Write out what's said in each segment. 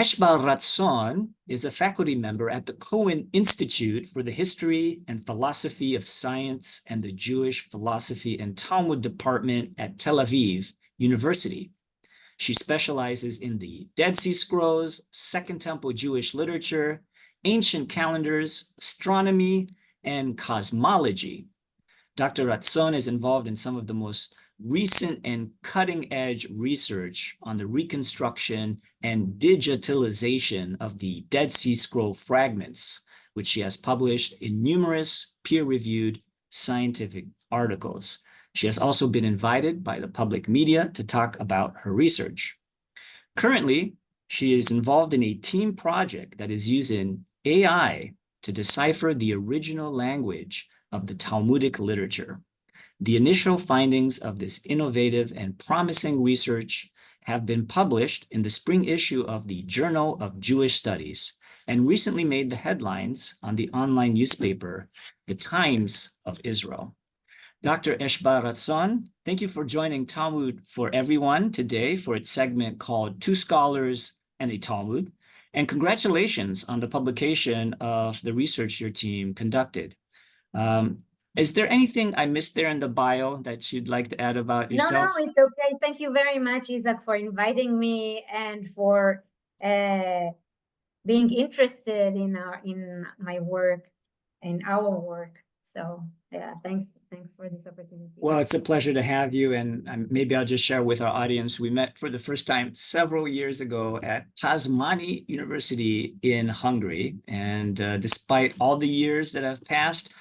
Eshbal Ratzon is a faculty member at the Cohen Institute for the History and Philosophy of Science and the Jewish Philosophy and Talmud Department at Tel Aviv University. She specializes in the Dead Sea Scrolls, Second Temple Jewish literature, ancient calendars, astronomy, and cosmology. Dr. Ratzon is involved in some of the most recent and cutting-edge research on the reconstruction and digitalization of the Dead Sea Scroll fragments, which she has published in numerous peer-reviewed scientific articles. She has also been invited by the public media to talk about her research. Currently, she is involved in a team project that is using AI to decipher the original language of the Talmudic literature. The initial findings of this innovative and promising research have been published in the spring issue of the Journal of Jewish Studies and recently made the headlines on the online newspaper, The Times of Israel. Dr. Eshbal Ratzon, thank you for joining Talmud for Everyone today for its segment called Two Scholars and a Talmud. And congratulations on the publication of the research your team conducted. Is there anything I missed there in the bio that you'd like to add about yourself? No, it's okay. Thank you very much, Isaac, for inviting me and for being interested in my work and our work. So yeah, thanks for this opportunity. Well, it's a pleasure to have you, and maybe I'll just share with our audience. We met for the first time several years ago at Tel Aviv University in Hungary, and despite all the years that have passed,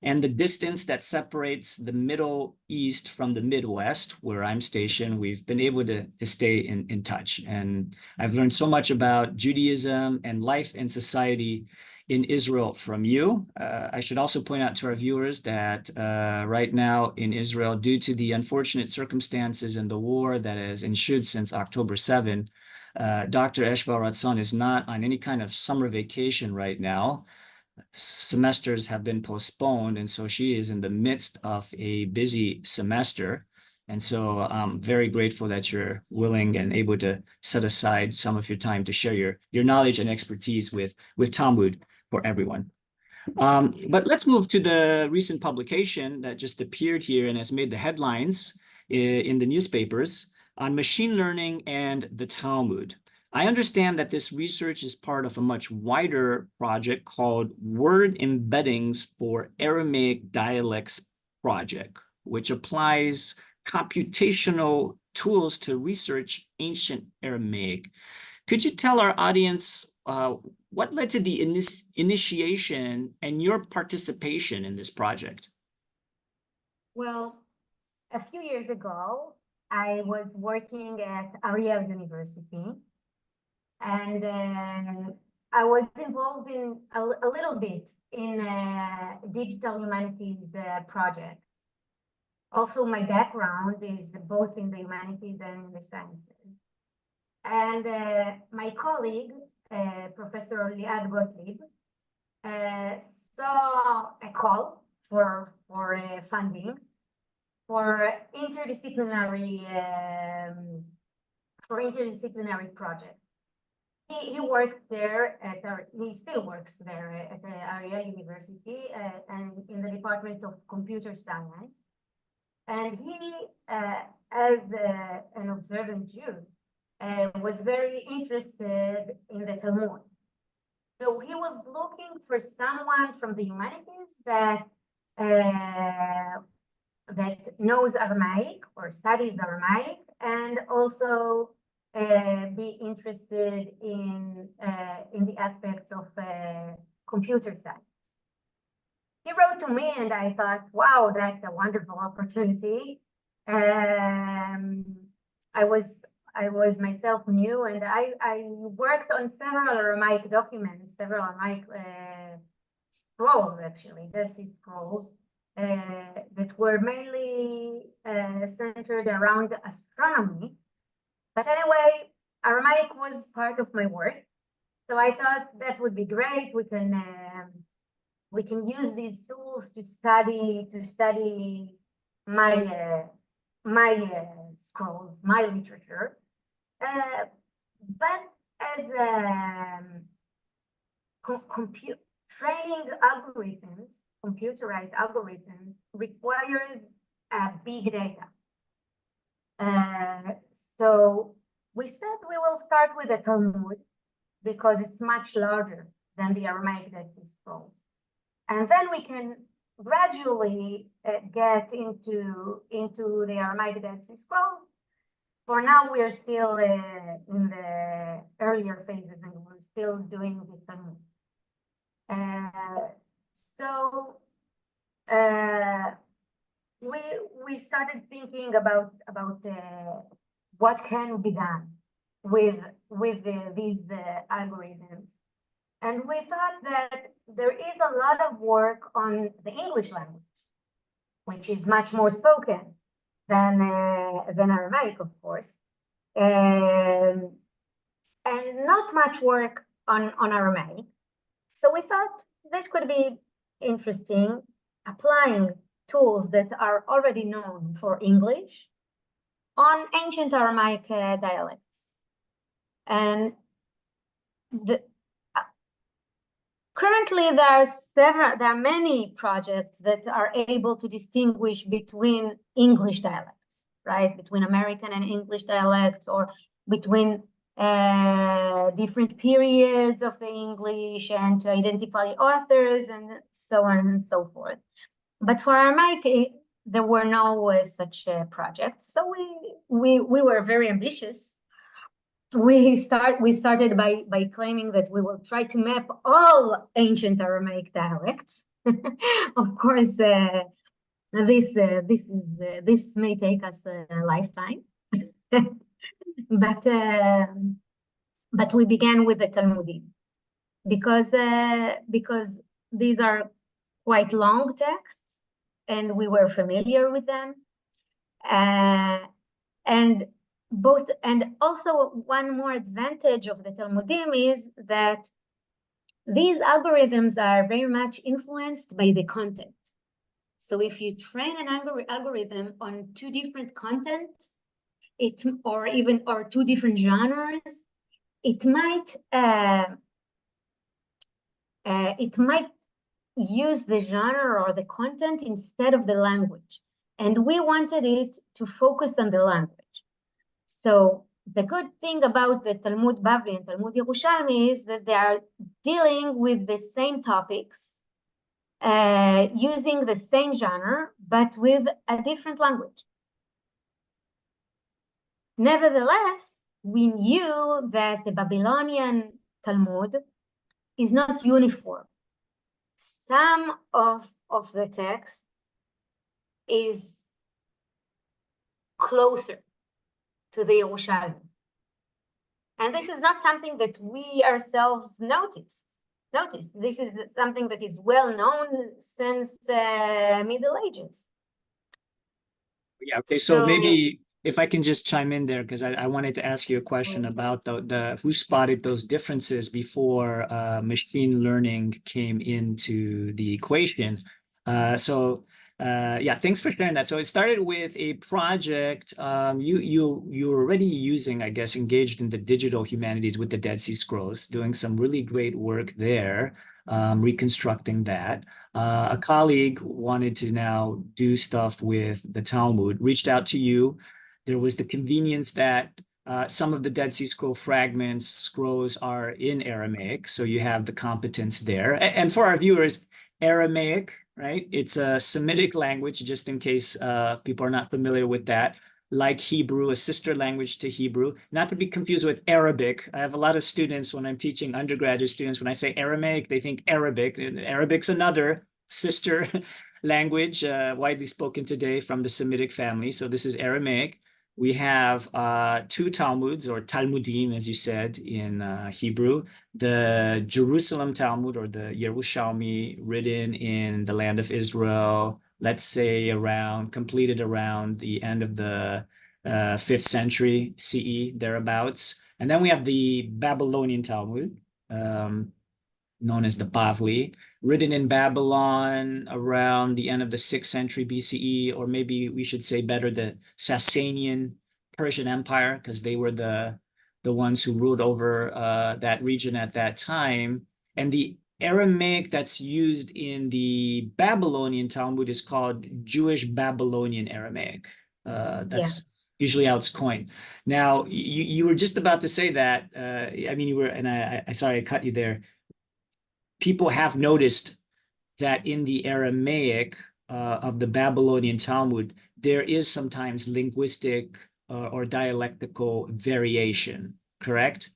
and the distance that separates the Middle East from the Midwest, where I'm stationed, we've been able to stay in touch. And I've learned so much about Judaism and life and society in Israel from you. I should also point out to our viewers that right now in Israel, due to the unfortunate circumstances and the war that has ensued since October 7, Dr. Eshbal Ratzon is not on any kind of summer vacation right now. Semesters have been postponed, and so she is in the midst of a busy semester. And so I'm very grateful that you're willing and able to set aside some of your time to share your knowledge and expertise with Talmud for everyone. But let's move to the recent publication that just appeared here and has made the headlines in the newspapers on machine learning and the Talmud. I understand that this research is part of a much wider project called Word Embeddings for Aramaic Dialects project, which applies computational tools to research ancient Aramaic. Could you tell our audience what led to the initiation and your participation in this project? Well, a few years ago, I was working at Tel Aviv University. And I was involved in a little bit in digital humanities projects. Also, my background is both in the humanities and in the sciences. And my colleague, Professor Liad Gottlieb, saw a call for funding for interdisciplinary projects. He worked there he still works there at the Tel Aviv University and in the Department of Computer Science. And he, as an observant Jew, was very interested in the Talmud. So he was looking for someone from the humanities that knows Aramaic or studies Aramaic, and also be interested in the aspects of computer science. He wrote to me, and I thought, wow, that's a wonderful opportunity. I was myself new, and I worked on several Aramaic documents, several Aramaic scrolls, actually, Dead Sea Scrolls, that were mainly centered around astronomy. But anyway, Aramaic was part of my work, so I thought that would be great. We can use these tools to study my scrolls, my literature. But as training algorithms, computerized algorithms, requires big data. So we said we will start with the Talmud because it's much larger than the Aramaic Dead Sea Scrolls. And then we can gradually get into the Aramaic Dead Sea Scrolls. For now, we are still in the earlier phases and we're still doing the Talmud. So we started thinking about what can be done with these algorithms, and we thought that there is a lot of work on the English language, which is much more spoken than Aramaic, of course, and not much work on Aramaic. So we thought that could be interesting, applying tools that are already known for English on ancient Aramaic dialects. And currently there are many projects that are able to distinguish between English dialects, right? Between American and English dialects, or between different periods of the English, and to identify authors and so on and so forth. But for Aramaic, there were no such projects. So we were very ambitious. We started by claiming that we will try to map all ancient Aramaic dialects. Of course, this may take us a lifetime. But we began with the Talmudim because these are quite long texts, and we were familiar with them. And also one more advantage of the Talmudim is that these algorithms are very much influenced by the content. So if you train an algorithm on two different contents, or two different genres, it might use the genre or the content instead of the language. And we wanted it to focus on the language. So the good thing about the Talmud Bavli and Talmud Yerushalmi is that they are dealing with the same topics, using the same genre, but with a different language. Nevertheless, we knew that the Babylonian Talmud is not uniform. Some of the text is closer to the Yerushalmi. And this is not something that we ourselves noticed. This is something that is well known since Middle Ages. Yeah, okay, so maybe if I can just chime in there, because I wanted to ask you a question about the who spotted those differences before machine learning came into the equation. Yeah, thanks for sharing that. So it started with a project. You were already using, I guess, engaged in the digital humanities with the Dead Sea Scrolls, doing some really great work there, reconstructing that. A colleague wanted to now do stuff with the Talmud, reached out to you. There was the convenience that some of the Dead Sea Scroll scrolls are in Aramaic, so you have the competence there. And for our viewers, Aramaic, right? It's a Semitic language, just in case people are not familiar with that. Like Hebrew, a sister language to Hebrew, not to be confused with Arabic. I have a lot of students when I'm teaching undergraduate students, when I say Aramaic, they think Arabic. Arabic's another sister language, widely spoken today from the Semitic family. So this is Aramaic. We have two Talmuds, or Talmudim, as you said, in Hebrew. The Jerusalem Talmud, or the Yerushalmi, written in the land of Israel, let's say completed around the end of the 5th century CE, thereabouts. And then we have the Babylonian Talmud, known as the Bavli, written in Babylon around the end of the 6th century BCE, or maybe we should say better, the Sasanian Persian Empire, because they were the the ones who ruled over that region at that time. And the Aramaic that's used in the Babylonian Talmud is called Jewish Babylonian Aramaic. That's usually how it's coined. Now, you were just about to say that. I mean, you were, and I sorry I cut you there. People have noticed that in the Aramaic of the Babylonian Talmud, there is sometimes linguistic or dialectical variation, correct?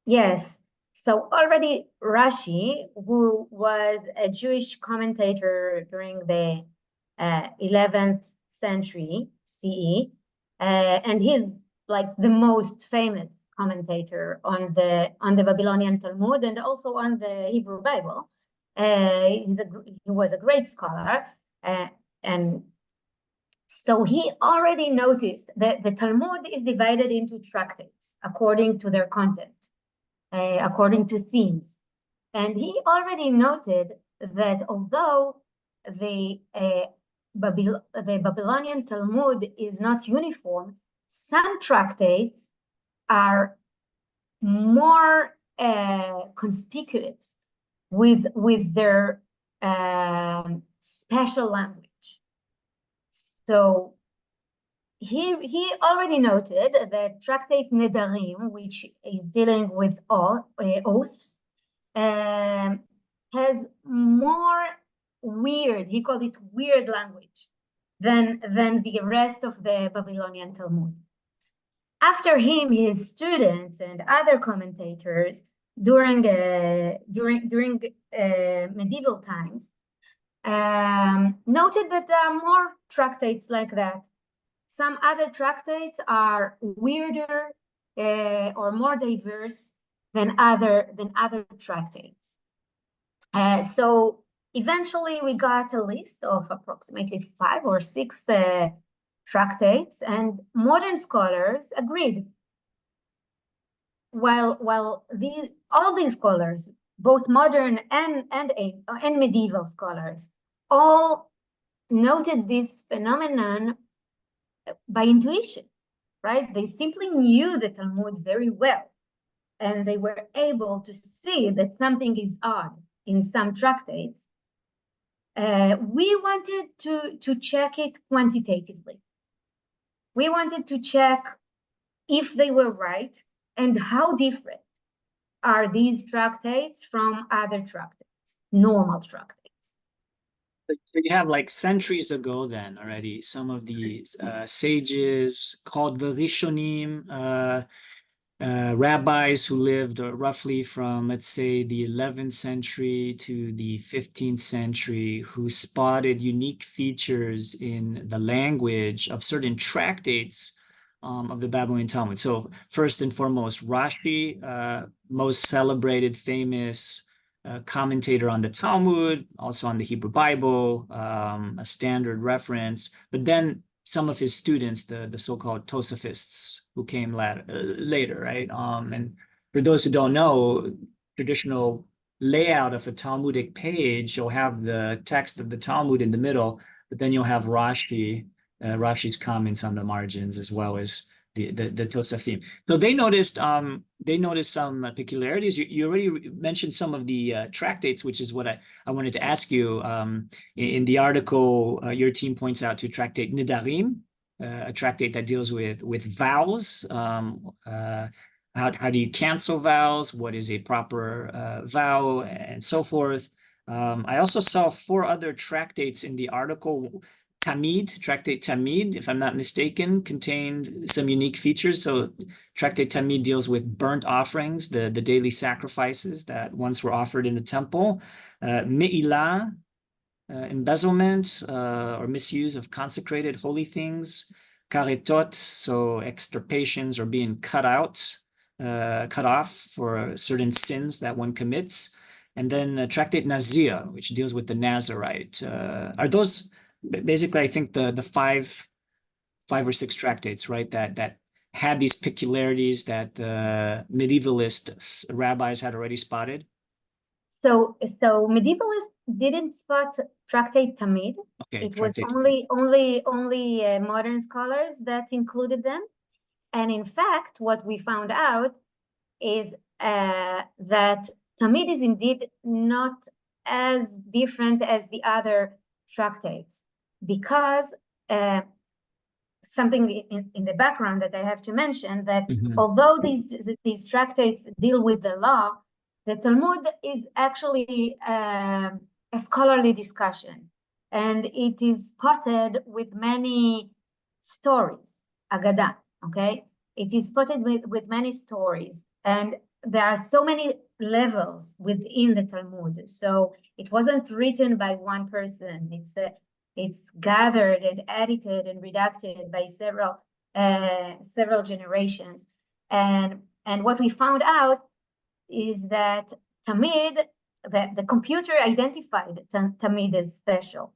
Yes. So already Rashi, who was a Jewish commentator during the 11th century CE, and he's like the most famous commentator on the Babylonian Talmud and also on the Hebrew Bible. He was a great scholar, and so he already noticed that the Talmud is divided into tractates according to their content, according to themes. And he already noted that although the Babylonian Talmud is not uniform, some tractates are more conspicuous with their special language. So he already noted that tractate Nedarim, which is dealing with oaths, has more weird, he called it weird language, than the rest of the Babylonian Talmud. After him, his students and other commentators during medieval times noted that there are more tractates like that. Some other tractates are weirder or more diverse than other tractates. So eventually we got a list of approximately 5 or 6 tractates, and modern scholars agreed. While all these scholars, both modern and medieval scholars, all noted this phenomenon by intuition, right? They simply knew the Talmud very well, and they were able to see that something is odd in some tractates. We wanted to check it quantitatively. We wanted to check if they were right and how different are these tractates from other tractates, normal tractates. So you have like centuries ago then already, some of these sages called the Rishonim, rabbis who lived roughly from, let's say, the 11th century to the 15th century, who spotted unique features in the language of certain tractates of the Babylonian Talmud. So first and foremost, Rashi, most celebrated, famous commentator on the Talmud, also on the Hebrew Bible, a standard reference. But then some of his students, the so-called Tosafists, who came later, right? And for those who don't know, traditional layout of a Talmudic page, you'll have the text of the Talmud in the middle, but then you'll have Rashi's comments on the margins, as well as the Tosafim. So they noticed some peculiarities. You already mentioned some of the tractates, which is what I wanted to ask you. In the article, your team points out to tractate Nedarim, a tractate that deals with vowels. How do you cancel vowels? What is a proper vowel, and so forth. I also saw 4 other tractates in the article. Tractate Tamid, if I'm not mistaken, contained some unique features. So Tractate Tamid deals with burnt offerings, the daily sacrifices that once were offered in the temple. Me'ilah, embezzlement or misuse of consecrated holy things. Karetot, so extirpations or being cut off for certain sins that one commits. And then Tractate Nazir, which deals with the Nazirite. Are those basically, I think the 5 or 6 tractates, right, that had these peculiarities that the medievalist rabbis had already spotted? So medievalists didn't spot Tractate Tamid. Okay, it was only modern scholars that included them. And in fact, what we found out is that Talmud is indeed not as different as the other tractates, because something in the background that I have to mention, that although these tractates deal with the law, the Talmud is actually a scholarly discussion, and it is spotted with many stories, Agadah, okay? It is spotted with many stories, and there are so many levels within the Talmud. So it wasn't written by one person. It's gathered and edited and redacted by several generations. And what we found out is that Tamid, the computer identified Tamid as special.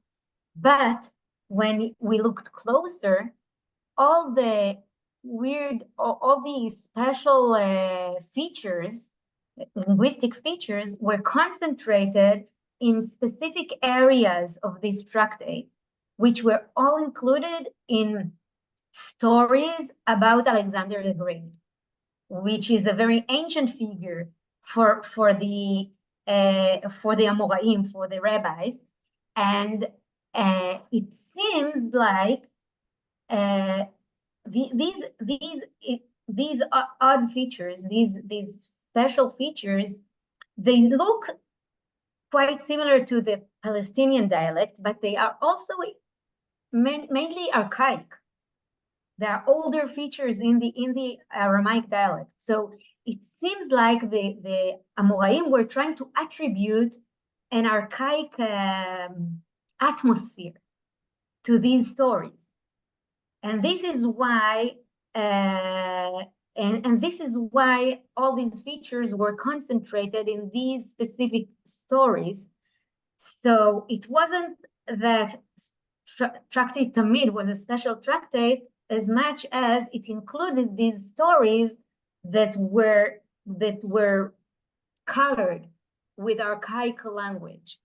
But when we looked closer, all the special features, linguistic features, were concentrated in specific areas of this tractate, which were all included in stories about Alexander the Great, which is a very ancient figure for the Amoraim, for the rabbis. And it seems like these odd features, these special features, they look quite similar to the Palestinian dialect, but they are also mainly archaic. There are older features in the Aramaic dialect. So it seems like the Amoraim were trying to attribute an archaic atmosphere to these stories. And this is why this is why all these features were concentrated in these specific stories. So it wasn't that Tractate Tamid was a special tractate as much as it included these stories that were colored with archaic language.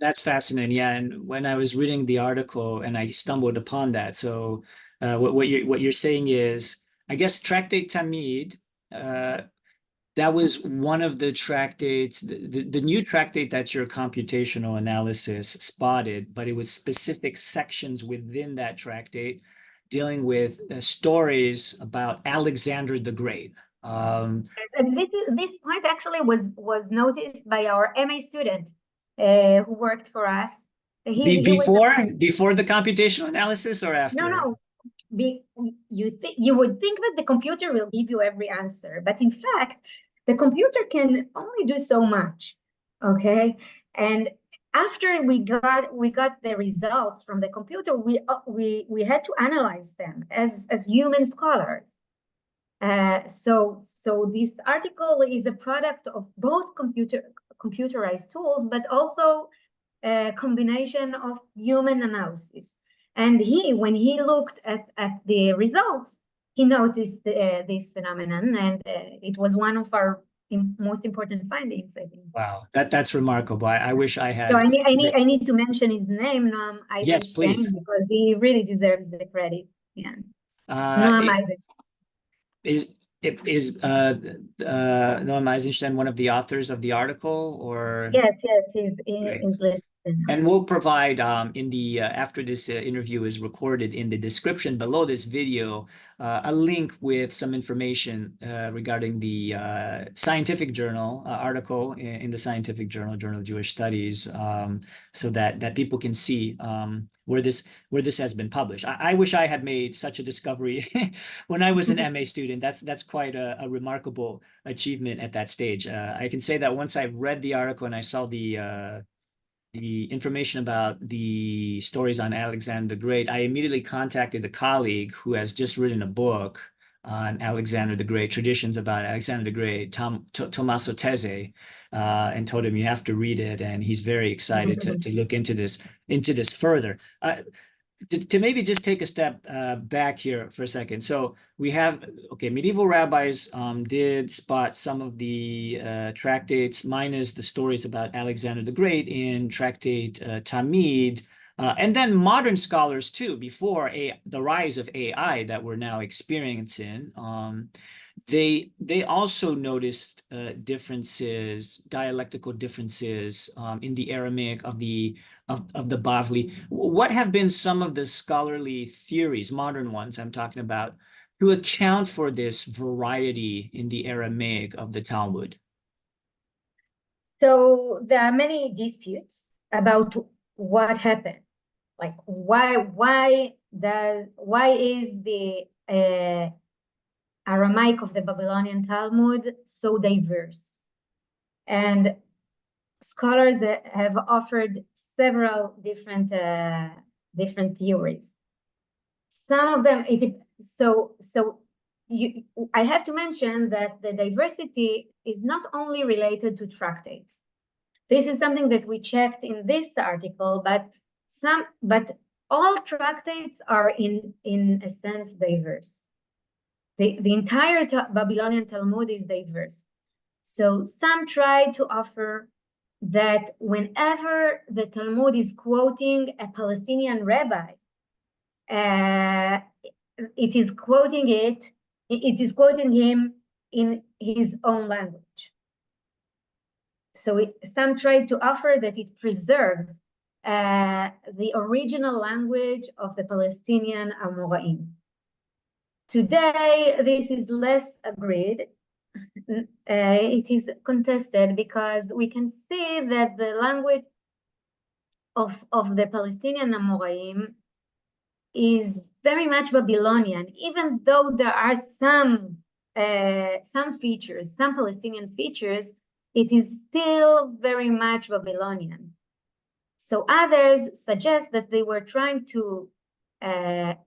That's fascinating. Yeah, and when I was reading the article and I stumbled upon that, so what you're saying is, I guess Tractate Tamid, that was one of the tractates, the new tractate that your computational analysis spotted, but it was specific sections within that tractate dealing with stories about Alexander the Great. And this point actually was noticed by our MA student who worked for us. Before the computational analysis or after? No. You would think that the computer will give you every answer, but in fact, the computer can only do so much. Okay, and after we got the results from the computer, we had to analyze them as human scholars. So this article is a product of both computerized tools, but also a combination of human analysis. And when he looked at the results, he noticed this phenomenon, and it was one of our most important findings, I think. Wow, that's remarkable. I wish I had. So I need to mention his name, Noam Eisenstein, yes, please, because he really deserves the credit. Yeah, Noam Eisenstein. Is Noam Eisenstein one of the authors of the article, or? Yes, he's listed. And we'll provide in the after this interview is recorded, in the description below this video, a link with some information regarding the scientific journal article in the scientific journal of Jewish Studies, so that people can see where this has been published. I wish I had made such a discovery when I was an MA student. That's quite a remarkable achievement at that stage. I can say that once I read the article and I saw the information about the stories on Alexander the Great, I immediately contacted a colleague who has just written a book on Alexander the Great, traditions about Alexander the Great, Tommaso Tese, and told him you have to read it, and he's very excited to look into this further. To maybe just take a step back here for a second. So we have, okay, medieval rabbis did spot some of the tractates minus the stories about Alexander the Great in Tractate Tamid. And then modern scholars too, before the rise of AI that we're now experiencing, they also noticed differences, dialectical differences in the Aramaic of the Bavli. What have been some of the scholarly theories, modern ones I'm talking about, to account for this variety in the Aramaic of the Talmud? So there are many disputes about what happened. Like why is the Aramaic of the Babylonian Talmud so diverse? And scholars have offered several different theories. Some of them, I have to mention that the diversity is not only related to tractates. This is something that we checked in this article, but all tractates are in a sense diverse. The entire Babylonian Talmud is diverse. So some try to offer that whenever the Talmud is quoting a Palestinian rabbi, it is quoting him in his own language. So some try to offer that it preserves the original language of the Palestinian Amoraim. Today, this is less agreed. It is contested because we can see that the language of the Palestinian Amoraim is very much Babylonian, even though there are some features, some Palestinian features, it is still very much Babylonian. So others suggest that they were trying to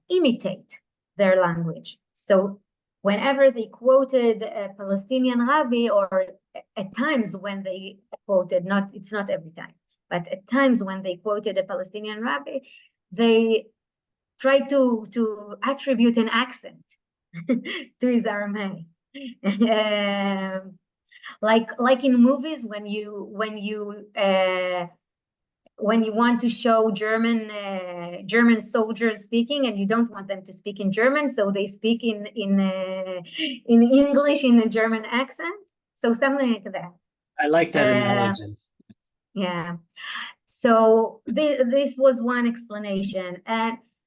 imitate their language. So whenever they quoted a Palestinian rabbi, or at times when they quoted, it's not every time, but at times when they quoted a Palestinian rabbi, they tried to attribute an accent to his Aramaic. Like in movies, when you want to show German soldiers speaking, and you don't want them to speak in German, so they speak in English in a German accent. So something like that. I like that analogy. Yeah. So this was one explanation.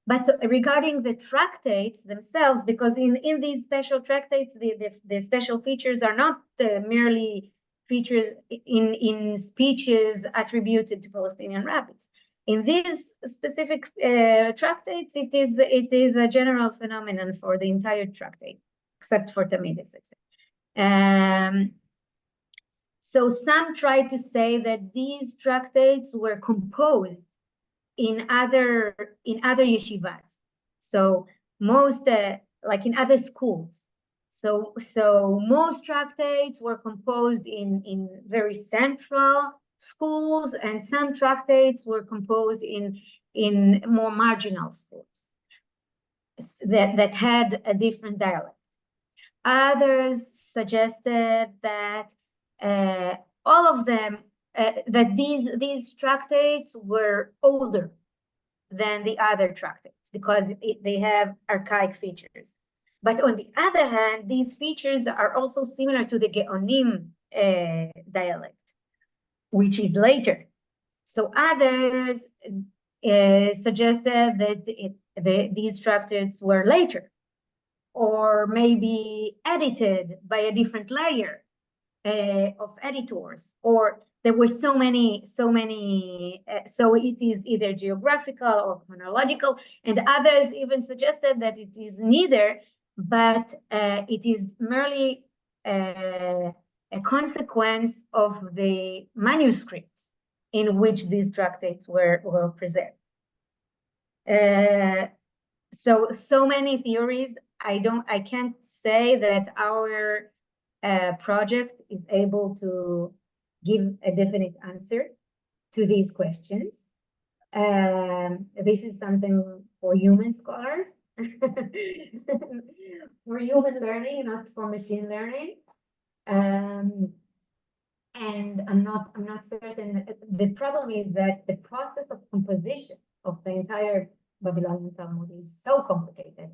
But regarding the tractates themselves, because in these special tractates, the special features are not merely features in speeches attributed to Palestinian rabbis. In these specific tractates, it is a general phenomenon for the entire tractate, except for Tamidis, let's say. So some try to say that these tractates were composed in other yeshivas. So most like in other schools. So most tractates were composed in very central schools, and some tractates were composed in more marginal schools that had a different dialect. Others suggested that all of them that these tractates were older than the other tractates because they have archaic features. But on the other hand, these features are also similar to the Geonim dialect, which is later. So others suggested that these tractates were later, or maybe edited by a different layer of editors, or there were so many, so it is either geographical or chronological, and others even suggested that it is neither, but it is merely a consequence of the manuscripts in which these tractates were preserved. So many theories. I can't say that our project is able to give a definite answer to these questions. This is something for human scholars, for human learning, not for machine learning. And I'm not certain. The problem is that the process of composition of the entire Babylonian Talmud is so complicated.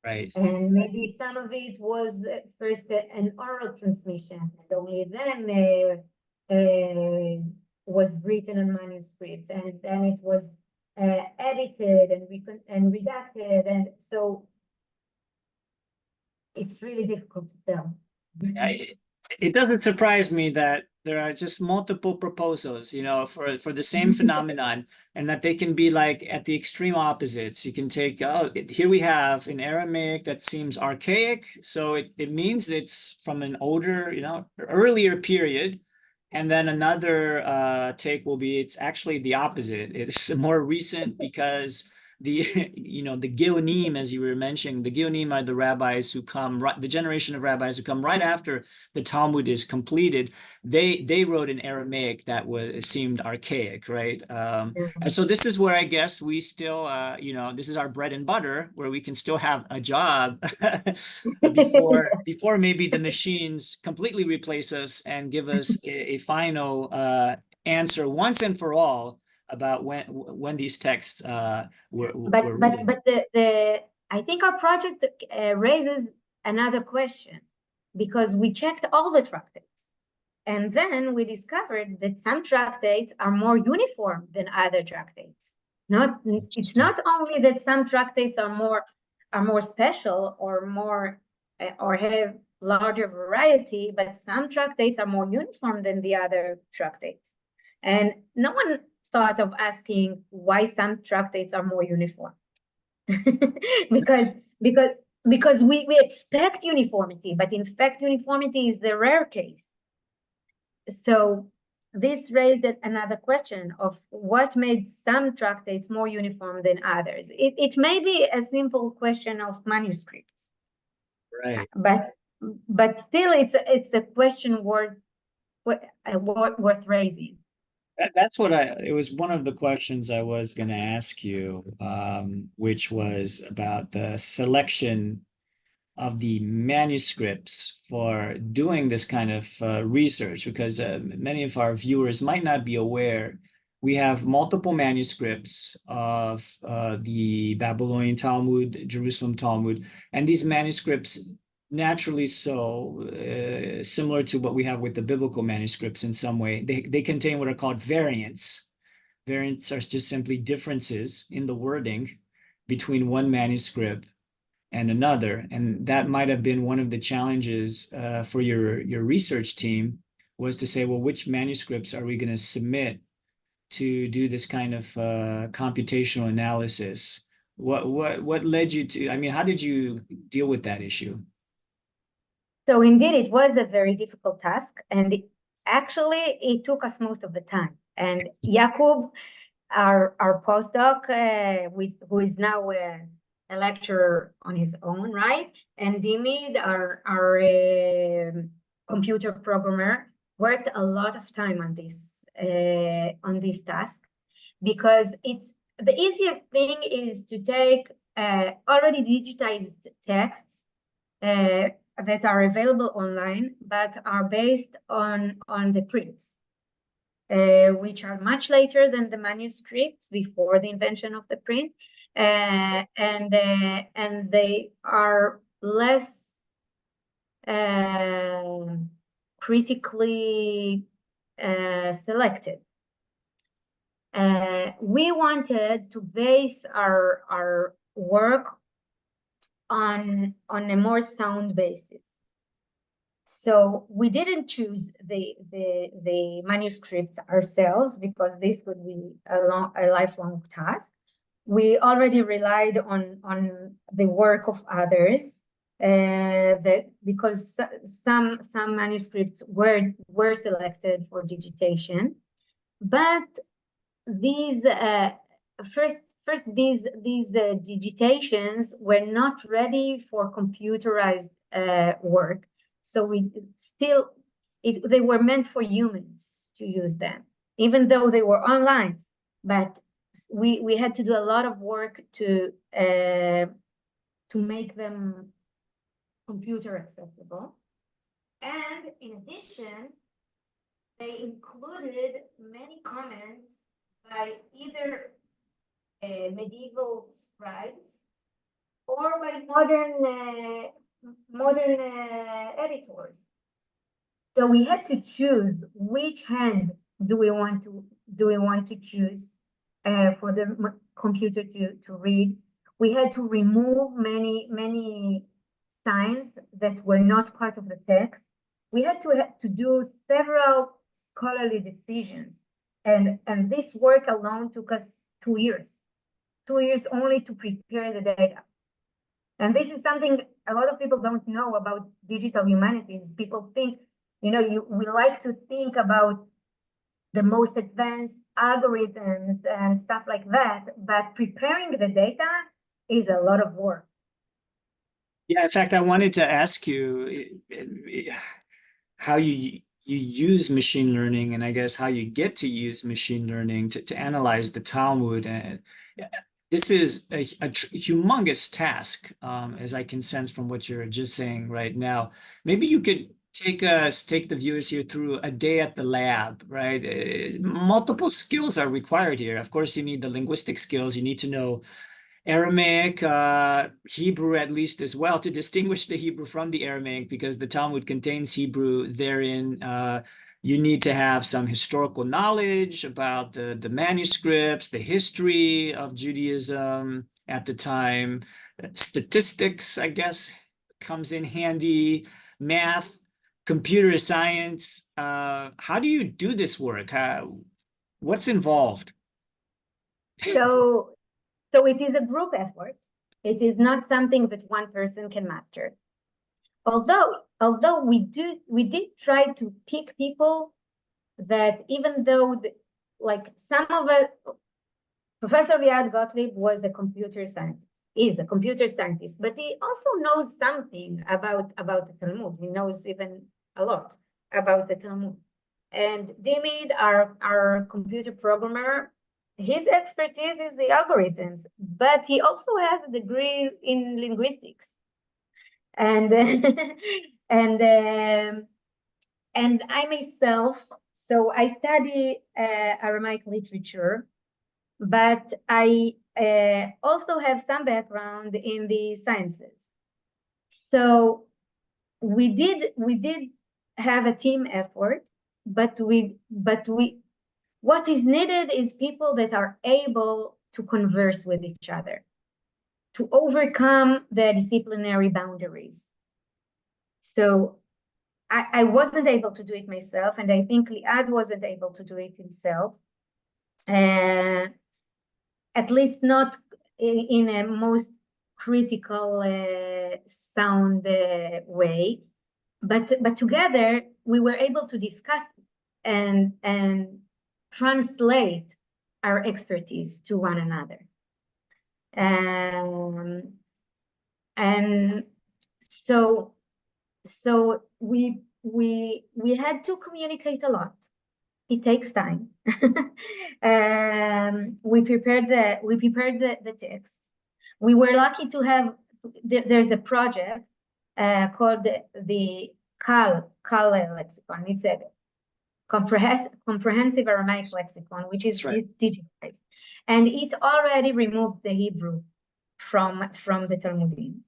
Right. And maybe some of it was first an oral transmission, and only then was written in manuscripts, and then it was edited and redacted, and so it's really difficult to tell. It doesn't surprise me that there are just multiple proposals, for the same phenomenon, and that they can be like at the extreme opposites. You can take, here we have in Aramaic that seems archaic, so it means it's from an older, earlier period. And then another take will be it's actually the opposite. It's more recent because the the Geonim, as you were mentioning, the Geonim are the rabbis who come, the generation of rabbis who come right after the Talmud is completed. They wrote in Aramaic that seemed archaic, right? And so this is where I guess we still, this is our bread and butter, where we can still have a job before maybe the machines completely replace us and give us a final answer once and for all about when these texts were written. But the I think our project raises another question, because we checked all the tractates, and then we discovered that some tractates are more uniform than other tractates. It's not only that some tractates are more special or more or have larger variety, but some tractates are more uniform than the other tractates. And no one thought of asking why some tractates are more uniform. because we expect uniformity, but in fact uniformity is the rare case. So this raised another question of what made some tractates more uniform than others. It may be a simple question of manuscripts, right? But still it's a question worth raising. It was one of the questions I was going to ask you, which was about the selection of the manuscripts for doing this kind of research, because many of our viewers might not be aware. We have multiple manuscripts of the Babylonian Talmud, Jerusalem Talmud, and these manuscripts, naturally so, similar to what we have with the biblical manuscripts in some way, they contain what are called variants. Variants are just simply differences in the wording between one manuscript and another. And that might have been one of the challenges for your research team, was to say, well, which manuscripts are we going to submit to do this kind of computational analysis? What led you to, how did you deal with that issue? So indeed, it was a very difficult task, and actually it took us most of the time. And Jakub, our postdoc, who is now a lecturer on his own, right? And Dimid, our computer programmer, worked a lot of time on this task, because it's the easiest thing is to take already digitized texts that are available online, but are based on the prints, which are much later than the manuscripts, before the invention of the print, and they are less critically selected. We wanted to base our work on a more sound basis. So we didn't choose the manuscripts ourselves, because this would be a lifelong task. We already relied on the work of others, because some manuscripts were selected for digitation, but these first these digitations were not ready for computerized work. So they were meant for humans to use them, even though they were online. But we had to do a lot of work to make them computer accessible. And in addition, they included many comments by either medieval scribes or by modern editors. So we had to choose which hand do we want to choose for the computer to read. We had to remove many signs that were not part of the text. We had to do several scholarly decisions, and this work alone took us 2 years. 2 years only to prepare the data. And this is something a lot of people don't know about digital humanities. People think, we like to think about the most advanced algorithms and stuff like that, but preparing the data is a lot of work. Yeah, in fact, I wanted to ask you how you use machine learning, and I guess how you get to use machine learning to analyze the Talmud. And this is a humongous task, as I can sense from what you're just saying right now. Maybe you could take the viewers here through a day at the lab, right? Multiple skills are required here. Of course, you need the linguistic skills. You need to know Aramaic, Hebrew at least as well, to distinguish the Hebrew from the Aramaic, because the Talmud contains Hebrew therein. You need to have some historical knowledge about the manuscripts, the history of Judaism at the time. Statistics, I guess, comes in handy. Math, computer science. How do you do this work? What's involved? So it is a group effort. It is not something that one person can master. Although we did try to pick people that, even though like some of us, Professor Liad Gottlieb was a computer scientist, is a computer scientist, but he also knows something about the Talmud. He knows even a lot about the Talmud. And Dimid, our computer programmer, his expertise is the algorithms, but he also has a degree in linguistics. And and I myself, so I study Aramaic literature, but I also have some background in the sciences. So we did have a team effort, but what is needed is people that are able to converse with each other, to overcome the disciplinary boundaries. So I wasn't able to do it myself, and I think Liad wasn't able to do it himself, at least not in a most critical, sound way. But together we were able to discuss and translate our expertise to one another. And so we had to communicate a lot. It takes time. We prepared the text. We were lucky to have, there's a project called the Kal lexicon. It's a comprehensive Aramaic lexicon, which is digitized, and it already removed the Hebrew from the Talmudim.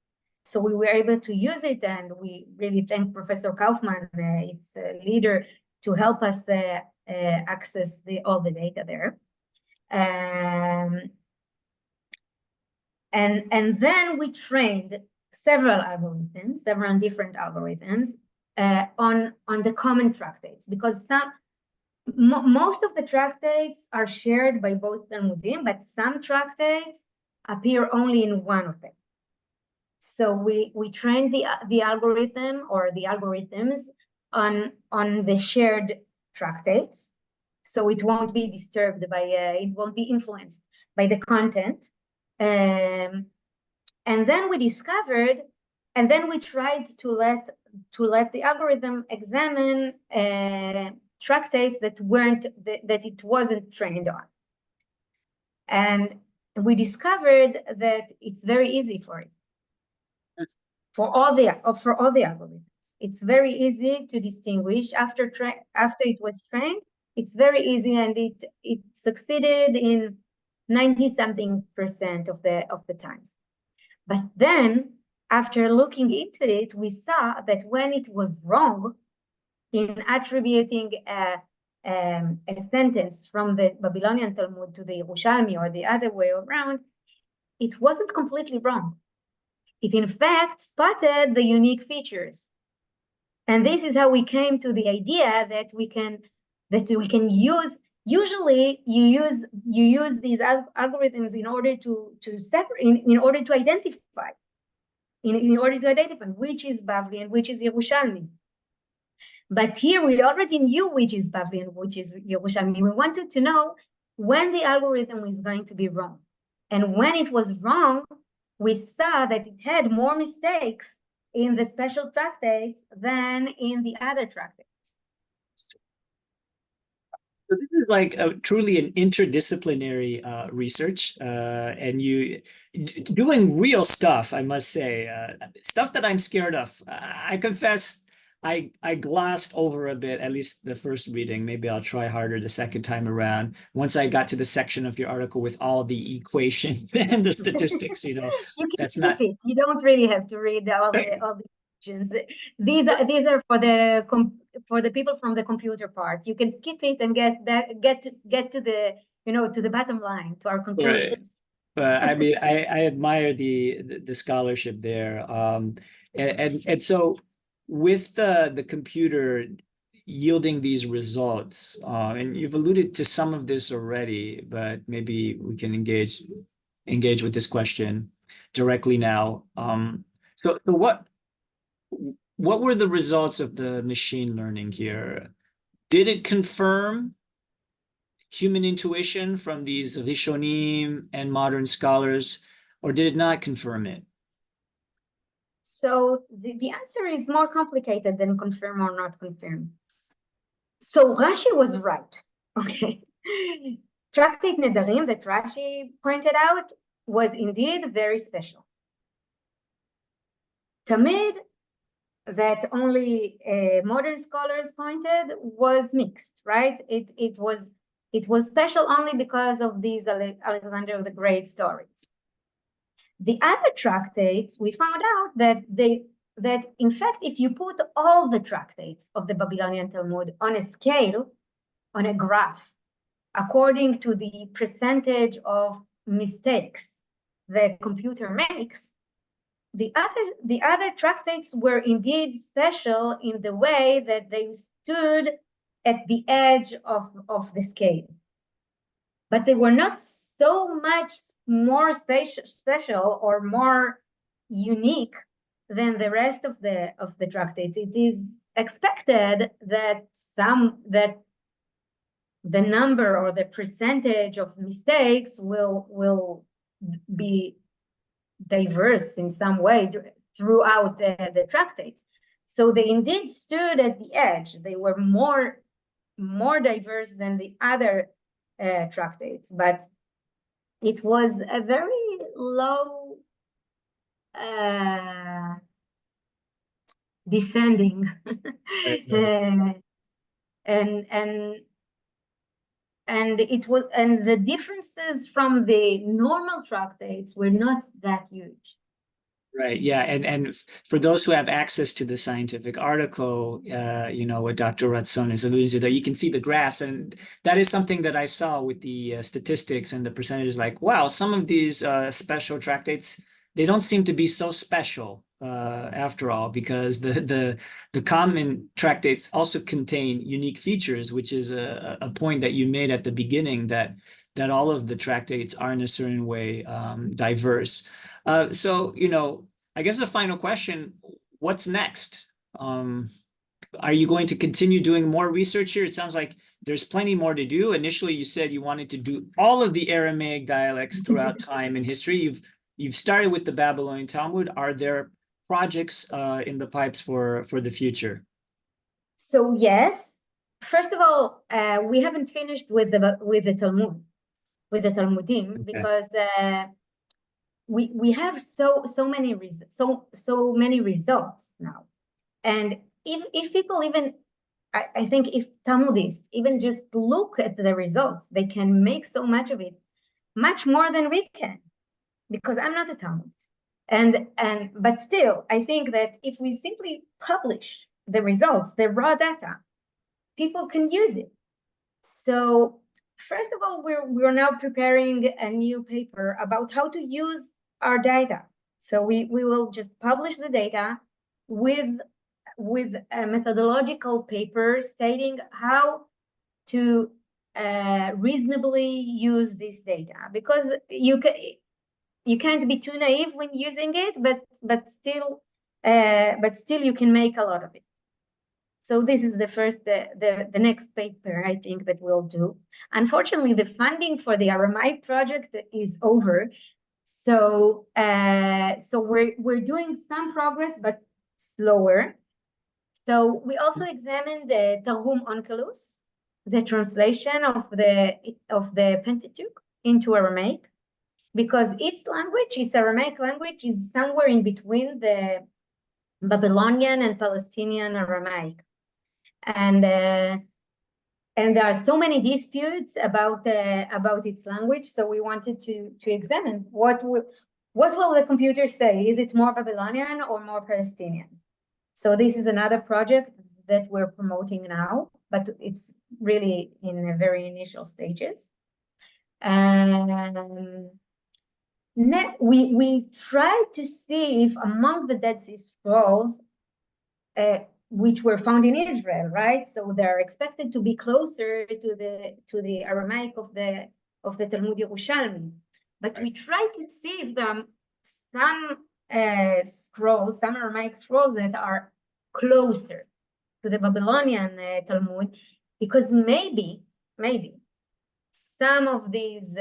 So we were able to use it, and we really thank Professor Kaufman, its leader, to help us access all the data there. And then we trained several different algorithms on the common tractates, because most of the tractates are shared by both Talmudim, but some tractates appear only in one of them. So we trained the algorithm or the algorithms on the shared tractates, so it won't be disturbed by it won't be influenced by the content. And then we discovered, and then we tried to let the algorithm examine tractates that it wasn't trained on. And we discovered that it's very easy for it. For all the algorithms, it's very easy to distinguish after it was trained. It's very easy, and it succeeded in 90-something% of the times. But then, after looking into it, we saw that when it was wrong in attributing a sentence from the Babylonian Talmud to the Yerushalmi or the other way around, it wasn't completely wrong. It in fact spotted the unique features. And this is how we came to the idea that we can use. Usually, you use these algorithms in order to separate, in order to identify, in order to identify which is Bavli and which is Yerushalmi. But here we already knew which is Bavli and which is Yerushalmi. We wanted to know when the algorithm was going to be wrong. And when it was wrong, we saw that it had more mistakes in the special tractates than in the other tractates. So this is like truly an interdisciplinary research, and you doing real stuff, I must say, stuff that I'm scared of. I confess I glossed over a bit, at least the first reading. Maybe I'll try harder the second time around. Once I got to the section of your article with all the equations and the statistics, You can that's skip not. it. You don't really have to read all the equations. These are for the people from the computer part. You can skip it and get to the to the bottom line, to our Right. conclusions. I mean, I admire the scholarship there. And so with the computer yielding these results, and you've alluded to some of this already, but maybe we can engage with this question directly now. So what were the results of the machine learning here? Did it confirm human intuition from these Rishonim and modern scholars, or did it not confirm it? So the answer is more complicated than confirm or not confirm. So Rashi was right. Okay. Tractate Nedarim that Rashi pointed out was indeed very special. Tamid that only modern scholars pointed was mixed, right? It was special only because of these Alexander the Great stories. The other tractates, we found out that in fact, if you put all the tractates of the Babylonian Talmud on a scale, on a graph, according to the percentage of mistakes the computer makes, the other tractates were indeed special in the way that they stood at the edge of the scale. But they were not so much more special or more unique than the rest of the tractates. It is expected that the number or the percentage of mistakes will be diverse in some way throughout the tractates. So they indeed stood at the edge. They were more diverse than the other tractates, but it was a very low descending and the differences from the normal tractates were not that huge. Right. Yeah. And for those who have access to the scientific article, what Dr. Ratzon is alluding to, that you can see the graphs. And that is something that I saw with the statistics and the percentages, like, wow, some of these special tractates, they don't seem to be so special after all, because the common tractates also contain unique features, which is a point that you made at the beginning, that all of the tractates are in a certain way diverse. So, I guess the final question, what's next? Are you going to continue doing more research here? It sounds like there's plenty more to do. Initially, you said you wanted to do all of the Aramaic dialects throughout time and history. You've started with the Babylonian Talmud. Are there projects in the pipes for the future? So yes. First of all, we haven't finished with the Talmud, with the Talmudim, Okay. because we have so many results now, and if people even I think if Talmudists even just look at the results, they can make so much of it. much more than we can, because I'm not a Talmudist. But still, I think that if we simply publish the results, the raw data, people can use it. So first of all, we're now preparing a new paper about how to use our data. So we will just publish the data with a methodological paper stating how to reasonably use this data, because you can't be too naive when using it, but still you can make a lot of it. So this is the next paper I think that we'll do. Unfortunately, the funding for the Aramaic project is over. So we're doing some progress, but slower. So we also examined the Targum Onkelos, the translation of the Pentateuch into Aramaic, because its Aramaic language is somewhere in between the Babylonian and Palestinian Aramaic. And there are so many disputes about its language, so we wanted to examine what will the computer say. Is it more Babylonian or more Palestinian? So this is another project that we're promoting now, but it's really in a very initial stages. We tried to see if among the Dead Sea Scrolls, which were found in Israel, right? So they're expected to be closer to the Aramaic of the Talmud Yerushalmi. But we tried to see if there are some scrolls, some Aramaic scrolls that are closer to the Babylonian Talmud, because maybe some of these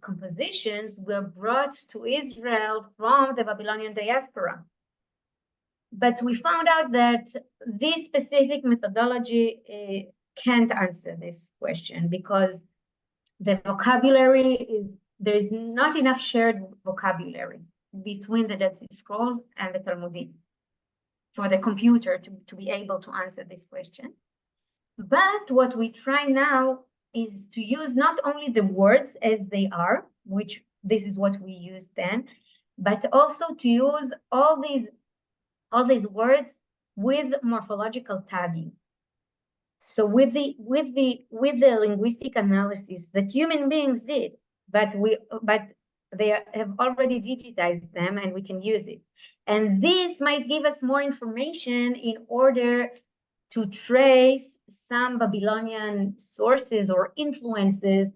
compositions were brought to Israel from the Babylonian diaspora. But we found out that this specific methodology can't answer this question, because the vocabulary there is not enough shared vocabulary between the Dead Sea Scrolls and the Talmudim for the computer to be able to answer this question. But what we try now is to use not only the words as they are, which this is what we used then, but also to use all these words with morphological tagging. So with the linguistic analysis that human beings did, but they have already digitized them and we can use it. And this might give us more information in order to trace some Babylonian sources or influences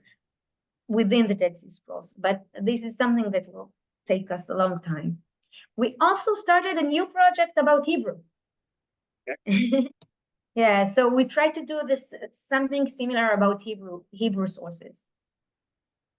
within the Dead Sea Scrolls. But this is something that will take us a long time. We also started a new project about Hebrew. Okay. Yeah, so we try to do something similar about Hebrew sources.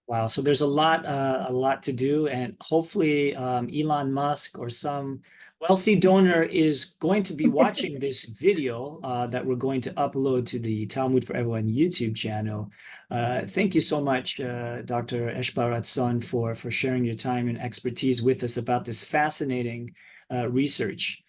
Wow, so there's a lot to do, and hopefully Elon Musk or some wealthy donor is going to be watching this video that we're going to upload to the Talmud for Everyone YouTube channel. Thank you so much, Dr. Eshbal Ratzon, for sharing your time and expertise with us about this fascinating research.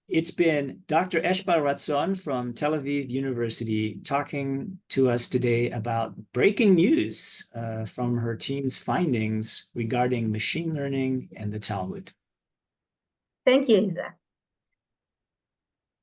It's been Dr. Eshbal Ratzon from Tel Aviv University talking to us today about breaking news from her team's findings regarding machine learning and the Talmud. Thank you, Isa.